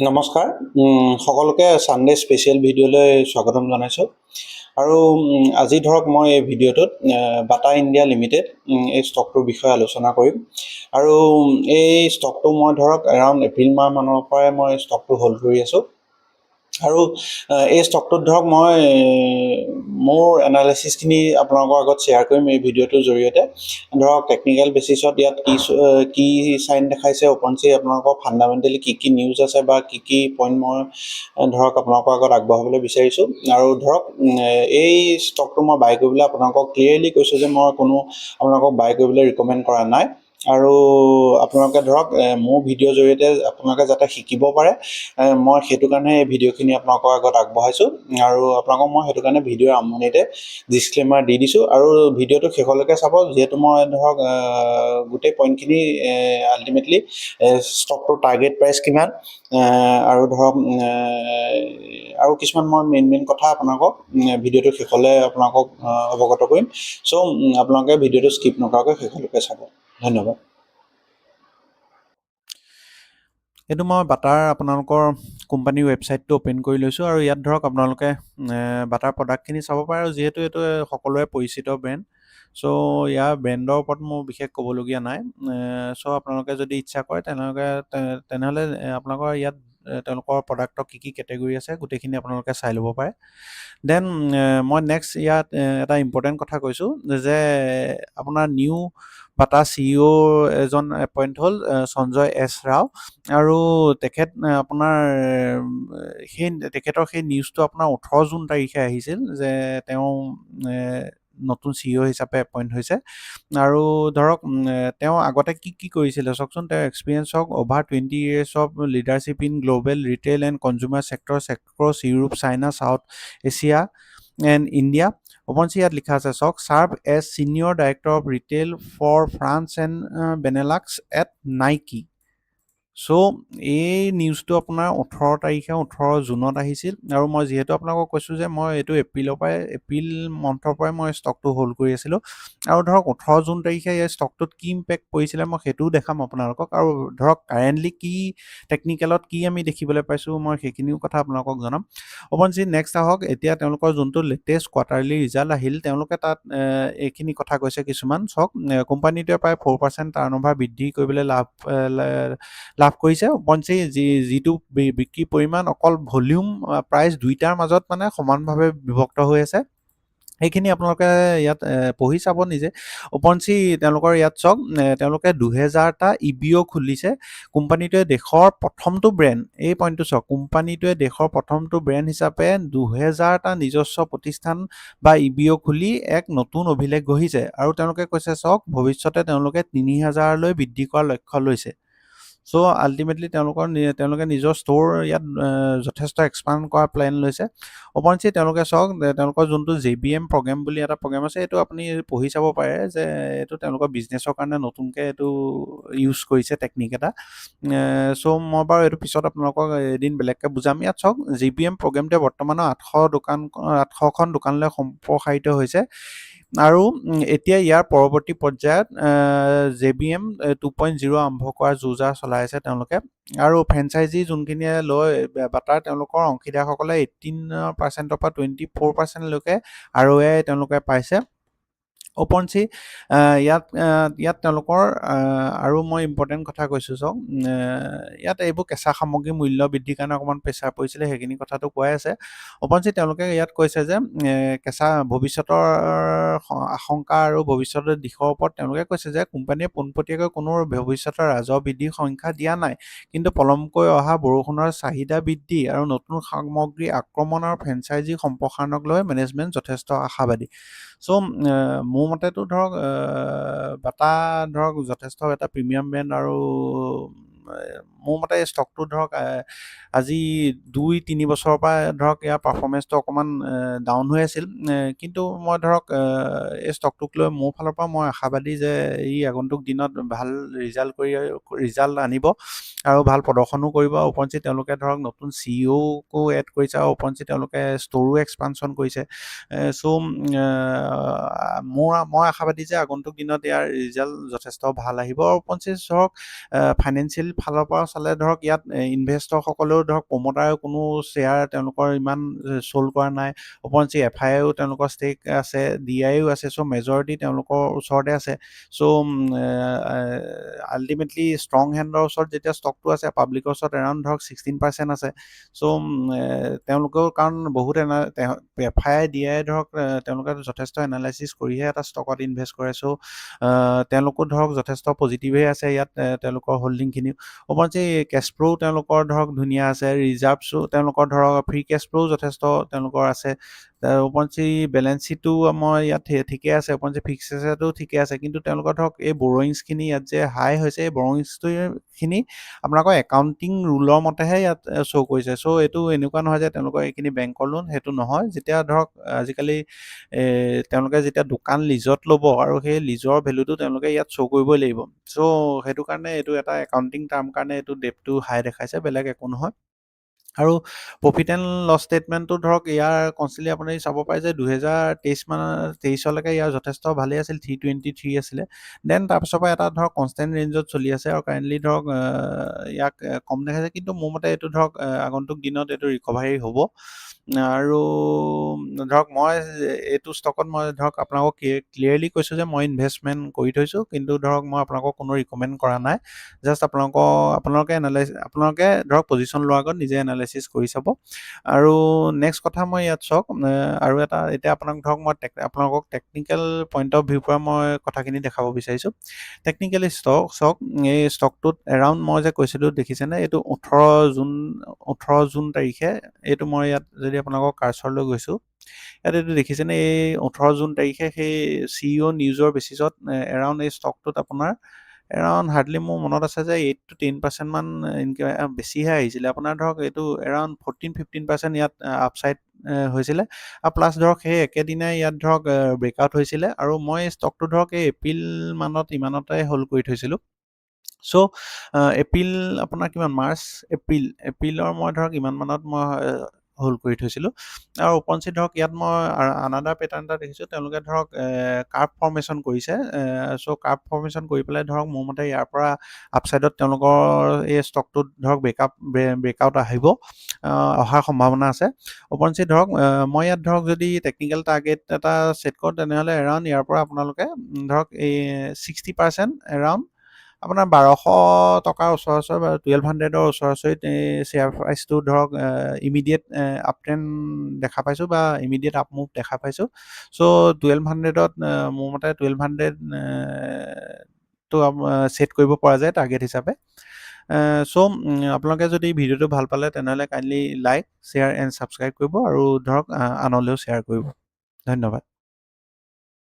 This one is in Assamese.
নমস্কাৰ। সকলোকে ছানডে স্পেচিয়েল ভিডিঅ'লৈ স্বাগতম জনাইছোঁ। আৰু আজি ধৰক মই এই ভিডিঅ'টোত বাটা ইণ্ডিয়া লিমিটেড এই ষ্টকটোৰ বিষয়ে আলোচনা কৰিম। আৰু এই ষ্টকটো মই ধৰক এৰাউণ্ড এপ্ৰিল মাহ মানৰ পৰাই মই ষ্টকটো হোল্ড কৰি আছোঁ। আৰু এই ষ্টকটোত ধৰক মই মোৰ এনালাইচিছখিনি আপোনালোকৰ আগত শ্বেয়াৰ কৰিম এই ভিডিঅ'টোৰ জৰিয়তে। ধৰক টেকনিকেল বেচিছত ইয়াত কি চাইন দেখাইছে, অপনচি আপোনালোকৰ ফাণ্ডামেণ্টেলি কি নিউজ আছে বা কি পইণ্ট মই ধৰক আপোনালোকৰ আগত আগবঢ়াবলৈ বিচাৰিছোঁ। আৰু ধৰক এই ষ্টকটো মই বাই কৰিবলৈ আপোনালোকক ক্লিয়াৰলি কৈছোঁ যে মই কোনো আপোনালোকক বাই কৰিবলৈ ৰিকমেণ্ড কৰা নাই। আৰু আপোনালোকে ধৰক মোৰ ভিডিঅ'ৰ জৰিয়তে আপোনালোকে যাতে শিকিব পাৰে, মই সেইটো কাৰণে এই ভিডিঅ'খিনি আপোনালোকৰ আগত আগবঢ়াইছোঁ। আৰু আপোনালোকক মই সেইটো কাৰণে ভিডিঅ'ৰ আৰম্ভণিতে ডিছক্লেমাৰ দি দিছোঁ। আৰু ভিডিঅ'টো শেষলৈকে চাব, যিহেতু মই ধৰক গোটেই পইণ্টখিনি আল্টিমেটলি ষ্টকটোৰ টাৰ্গেট প্ৰাইচ কিমান, আৰু ধৰক আৰু কিছুমান মই মেইন কথা আপোনালোকক ভিডিঅ'টো শেষলৈ আপোনালোকক অৱগত কৰিম। চ' আপোনালোকে ভিডিঅ'টো স্কিপ নকৰাকৈ শেষলৈকে চাব। ধন্যবাদ। এইটো মই বাটাৰ আপোনালোকৰ কোম্পানীৰ ৱেবছাইটটো অ'পেন কৰি লৈছোঁ। আৰু ইয়াত ধৰক আপোনালোকে বাটাৰ প্ৰডাক্টখিনি চাব পাৰে। আৰু যিহেতু এইটো সকলোৰে পৰিচিত ব্ৰেণ্ড, চ' ইয়াৰ ব্ৰেণ্ডৰ ওপৰত মোৰ বিশেষ ক'বলগীয়া নাই। চ' আপোনালোকে যদি ইচ্ছা কৰে তেনেহ'লে আপোনালোকৰ ইয়াত তেওঁলোকৰ প্ৰডাক্টৰ কি কেটেগৰী আছে গোটেইখিনি আপোনালোকে চাই ল'ব পাৰে। দেন মই নেক্সট ইয়াত এটা ইম্পৰ্টেণ্ট কথা কৈছোঁ যে আপোনাৰ নিউ বাটা CEO এজন এপইণ্ট হ'ল সঞ্জয় এছ ৰাও। আৰু তেখেতৰ সেই নিউজটো আপোনাৰ 18 জুন তাৰিখে আহিছিল যে তেওঁ নতুন CEO হিচাপে এপইণ্ট হৈছে। আৰু ধৰক তেওঁ আগতে কি কৰিছিলে চাওকচোন। তেওঁৰ এক্সপিৰিয়েঞ্চ হওক, over 20 years of leadership in global retail and consumer sector across Europe, China, South Asia and India. অপনচি ইয়াত লিখা আছে চাওক, serve as senior director of retail for France and Benelux at Nike. So' এই নিউজটো আপোনাৰ 18 জুনত আহিছিল। আৰু মই যিহেতু আপোনালোকক কৈছোঁ যে মই এইটো এপ্ৰিল মান্থৰ পৰাই মই ষ্টকটো হোল্ড কৰি আছিলোঁ। আৰু ধৰক 18 জুন তাৰিখে এই ষ্টকটোত কি ইম্পেক্ট পৰিছিলে মই সেইটোও দেখাম আপোনালোকক। আৰু ধৰক কাৰেণ্টলি কি টেকনিকেলত কি আমি দেখিবলৈ পাইছোঁ মই সেইখিনিও কথা আপোনালোকক জনাম। অপনচি নেক্সট আহক, এতিয়া তেওঁলোকৰ যোনটো লেটেষ্ট কোৱাৰ্টাৰলি ৰিজাল্ট আহিল, তেওঁলোকে তাত এইখিনি কথা কৈছে কিছুমান। চাওক, কোম্পানীটোৱে প্ৰায় 4% টাৰ্ণঅভাৰ বৃদ্ধি কৰিবলৈ লাভ কৰিছে। অপনচি যিটো বিক্ৰী পৰিমাণ অকল ভলিউম প্ৰাইচ দুইটাৰ মাজত মানে সমানভাৱে বিভক্ত হৈ আছে। সেইখিনি আপোনালোকে ইয়াত পঢ়ি চাব নিজে। অপনচি তেওঁলোকৰ ইয়াত চাওক, তেওঁলোকে 2000টা EBO খুলিছে। কোম্পানীটোৱে দেশৰ প্ৰথমটো ব্ৰেণ্ড, এই পইণ্টটো চাওক, কোম্পানীটোৱে দেশৰ প্ৰথমটো ব্ৰেণ্ড হিচাপে 2000টা নিজস্ব প্ৰতিষ্ঠান বা EBO খুলি এক নতুন অভিলেখ গঢ়িছে। আৰু তেওঁলোকে কৈছে চাওক, ভৱিষ্যতে তেওঁলোকে 3000লৈ বৃদ্ধি কৰাৰ লক্ষ্য লৈছে। চ' আল্টিমেটলি তেওঁলোকে নিজৰ ষ্ট'ৰ ইয়াত যথেষ্ট এক্সপাণ্ড কৰাৰ প্লেন লৈছে। অপনচি তেওঁলোকে চাওক, তেওঁলোকৰ যোনটো JBM প্ৰগ্ৰেম বুলি এটা প্ৰগ্ৰেম আছে, এইটো আপুনি পঢ়ি চাব পাৰে যে এইটো তেওঁলোকৰ বিজনেছৰ কাৰণে নতুনকৈ এইটো ইউজ কৰিছে টেকনিক এটা। চ' মই বাৰু এইটো পিছত আপোনালোকক এদিন বেলেগকৈ বুজাম। ইয়াত চাওক, JBM প্ৰগ্ৰেমটোৱে বৰ্তমানৰ 800খন দোকানলৈ সম্প্ৰসাৰিত হৈছে। আৰু এতিয়া ইয়াৰ পৰৱৰ্তী পৰ্যায়ত JBM 2.0 আৰম্ভ কৰাৰ যোজা চলাই আছে তেওঁলোকে। আৰু ফ্ৰেঞ্চাইজি যোনখিনিয়ে লয় বাটাৰ, তেওঁলোকৰ অংশীদাৰসকলে 18%ৰ পৰা 24%লৈকে ROI তেওঁলোকে পাইছে। অপনচি ইয়াত তেওঁলোকৰ আৰু মই ইম্পৰ্টেণ্ট কথা কৈছোঁ চাওক, ইয়াত এইবোৰ কেঁচা সামগ্ৰী মূল্য বৃদ্ধিৰ কাৰণে অকণমান প্ৰেছাৰ পৰিছিলে, সেইখিনি কথাটো কোৱাই আছে। অপনচি তেওঁলোকে ইয়াত কৈছে যে কেঁচা ভৱিষ্যতৰ আশংকা আৰু ভৱিষ্যতৰ দিশৰ ওপৰত তেওঁলোকে কৈছে যে কোম্পানীয়ে পোনপটীয়াকৈ কোনো ভৱিষ্যতৰ ৰাজহ বৃদ্ধিৰ সংখ্যা দিয়া নাই, কিন্তু পলমকৈ অহা বৰষুণৰ চাহিদা বৃদ্ধি আৰু নতুন সামগ্ৰী আক্ৰমণ আৰু ফ্ৰেঞ্চাইজি সম্প্ৰসাৰণক লৈ মেনেজমেণ্ট যথেষ্ট আশাবাদী। চ' মোৰ মতেতো ধৰক বাটা ধৰক যথেষ্ট এটা প্ৰিমিয়াম ব্ৰেণ্ড। আৰু মোৰ মতে এই ষ্টকটো ধৰক আজি 2-3 বছৰৰ পৰা ধৰক ইয়াৰ পাৰফৰ্মেঞ্চটো অকণমান ডাউন হৈ আছিল। কিন্তু মই ধৰক এই ষ্টকটোক লৈ মোৰ ফালৰ পৰা মই আশাবাদী যে ই আগন্তুক দিনত ভাল ৰিজাল্ট আনিব আৰু ভাল প্ৰদৰ্শনো কৰিব। ওপৰঞ্চি তেওঁলোকে ধৰক নতুন CEOকো এড কৰিছে, আৰু ওপৰঞ্চি তেওঁলোকে ষ্ট'ৰো এক্সপানশ্যন কৰিছে। চ' মই আশাবাদী যে আগন্তুক দিনত ইয়াৰ ৰিজাল্ট যথেষ্ট ভাল আহিব। আৰু ওপৰঞ্চি ধৰক ফাইনেন্সিয়েল ফালৰ পৰা চালে ধৰক ইয়াত ইনভেষ্টৰসকলেও ধৰক প্ৰমোটাৰেও কোনো শ্বেয়াৰ তেওঁলোকৰ ইমান চ'ল্ড কৰা নাই। ওপৰঞ্চি FIIও তেওঁলোকৰ ষ্টেক আছে, DIও আছে। চ' মেজৰিটি তেওঁলোকৰ ওচৰতে আছে। চ' আল্টিমেটলি ষ্ট্ৰং হেণ্ডৰ ওচৰত যেতিয়া ষ্টকটো আছে, পাব্লিকৰ ওচৰত এৰাউণ্ড ধৰক 16% আছে। চ' তেওঁলোকেও কাৰণ বহুত FII DI ধৰক তেওঁলোকে যথেষ্ট এনালাইচিছ কৰিহে এটা ষ্টকত ইনভেষ্ট কৰে। চ' তেওঁলোকো ধৰক যথেষ্ট পজিটিভে আছে ইয়াত তেওঁলোকৰ হোল্ডিংখিনি। ওপৰঞ্চি কেছ ফ্ল'ও তেওঁলোকৰ ধৰক ধুনীয়া আছে, ৰিজাৰ্ভছো তেওঁলোকৰ ধৰক ফ্ৰী কেছ ফ্ল'ও যথেষ্ট তেওঁলোকৰ আছে। ওপৰঞ্চি বেলেঞ্চ শ্বীটো মই ইয়াত ঠিকে আছে, ওপৰঞ্চি ফিক্স এছেটো ঠিকে আছে। কিন্তু তেওঁলোকৰ ধৰক এই বৰয়িংছখিনি ইয়াত যে হাই হৈছে, এই বৰয়িংছখিনি আপোনালোকৰ একাউণ্টিং ৰুলৰ মতেহে ইয়াত শ্ব' কৰিছে। চ' এইটো এনেকুৱা নহয় যে তেওঁলোকৰ এইখিনি বেংকৰ লোন, সেইটো নহয়। যেতিয়া ধৰক আজিকালি তেওঁলোকে যেতিয়া দোকান লিজত ল'ব আৰু সেই লিজৰ ভেলুটো তেওঁলোকে ইয়াত শ্ব' কৰিবই লাগিব। চ' সেইটো কাৰণে এইটো এটা একাউণ্টিং টাৰ্ম কাৰণে এইটো ডেপটো হাই দেখাইছে, বেলেগ একো নহয়। আৰু প্ৰফিট এণ্ড লছ ষ্টেটমেণ্টটো ধৰক ইয়াৰ কনষ্টেণ্টলি আপুনি চাব পাৰে যে 2023লৈকে ইয়াৰ যথেষ্ট ভালেই আছিল, 323 আছিলে। দেন তাৰপিছৰ পৰা এটা ধৰক কনষ্টেণ্ট ৰেঞ্জত চলি আছে আৰু কাৰেণ্টলি ধৰক ইয়াক কম দেখাইছে। কিন্তু মোৰ মতে এইটো ধৰক আগন্তুক দিনত এইটো ৰিকভাৰী হ'ব। আৰু ধৰক মই এইটো ষ্টকত মই ধৰক আপোনালোকক ক্লিয়াৰলি কৈছোঁ যে মই ইনভেষ্টমেণ্ট কৰি থৈছোঁ, কিন্তু ধৰক মই আপোনালোকক কোনো ৰিকমেণ্ড কৰা নাই। জাষ্ট আপোনালোকে ধৰক পজিশ্যন লোৱাৰ আগত নিজে এনালাইচিছ কৰি চাব। আৰু নেক্সট কথা মই ইয়াত চাওক, আৰু এটা এতিয়া আপোনাক ধৰক মই আপোনালোকক টেকনিকেল পইণ্ট অফ ভিউৰ পৰা মই কথাখিনি দেখাব বিচাৰিছোঁ। টেকনিকেলি চাওক, এই ষ্টকটোত এৰাউণ্ড মই যে কৈছিলোঁ দেখিছেনে, এইটো 18 জুন তাৰিখে, এইটো মই ইয়াত যদি আপোনালোকক কাৰ্চৰলৈ গৈছোঁ, ইয়াত এইটো দেখিছেনে, এই 18 জুন তাৰিখে সেই CEO নিউজৰ বেচিছত এৰাউণ্ড এই ষ্টকটোত আপোনাৰ এৰাউণ্ড হাৰ্ডলি মোৰ মনত আছে যে 8 to 10% মান বেছিহে আহিছিলে। আপোনাৰ ধৰক এইটো এৰাউণ্ড 14-15% ইয়াত আপচাইড হৈছিলে। আৰু প্লাছ ধৰক সেই একেদিনাই ইয়াত ধৰক ব্ৰেকআউট হৈছিলে। আৰু মই ষ্টকটো ধৰক এই এপ্ৰিল মানত ইমানতে হোল্ড কৰি থৈছিলোঁ। চ' এপ্ৰিল আপোনাৰ কিমান এপ্ৰিলৰ মই ধৰক ইমান মানত মই হোল্ড কৰি থৈছিলোঁ। আৰু ওপৰঞ্চি ধৰক ইয়াত মই আনাডাৰ পেটাৰ্ণ এটা দেখিছোঁ, তেওঁলোকে ধৰক কাৰ্ভ ফৰ্মেশ্যন কৰিছে। চ' কাৰ্ভ ফৰ্মেশ্যন কৰি পেলাই ধৰক মোৰ মতে ইয়াৰ পৰা আপচাইডত তেওঁলোকৰ এই ষ্টকটোত ধৰক ব্ৰেকআউট আহিব, অহাৰ সম্ভাৱনা আছে। ওপৰঞ্চি ধৰক মই ইয়াত ধৰক যদি টেকনিকেল টাৰ্গেট এটা ছেট কৰোঁ, তেনেহ'লে এৰাউণ্ড ইয়াৰ পৰা আপোনালোকে ধৰক এই 60% এৰাউণ্ড আপোনাৰ 1200 টকাৰ ওচৰা-ওচৰি বা 1200ৰ ওচৰা-ওচৰিত এই শ্বেয়াৰ প্ৰাইচটো ধৰক ইমিডিয়েট আপ ট্ৰেণ্ড দেখা পাইছোঁ বা ইমিডিয়েট আপমুভ দেখা পাইছোঁ। চ' 1200ত মোৰ মতে 1200 টো ছেট কৰিব পৰা যায় টাৰ্গেট হিচাপে। চ' আপোনালোকে যদি ভিডিঅ'টো ভাল পালে তেনেহ'লে kindly like, share and subscribe কৰিব, আৰু ধৰক আনলৈও শ্বেয়াৰ কৰিব। ধন্যবাদ।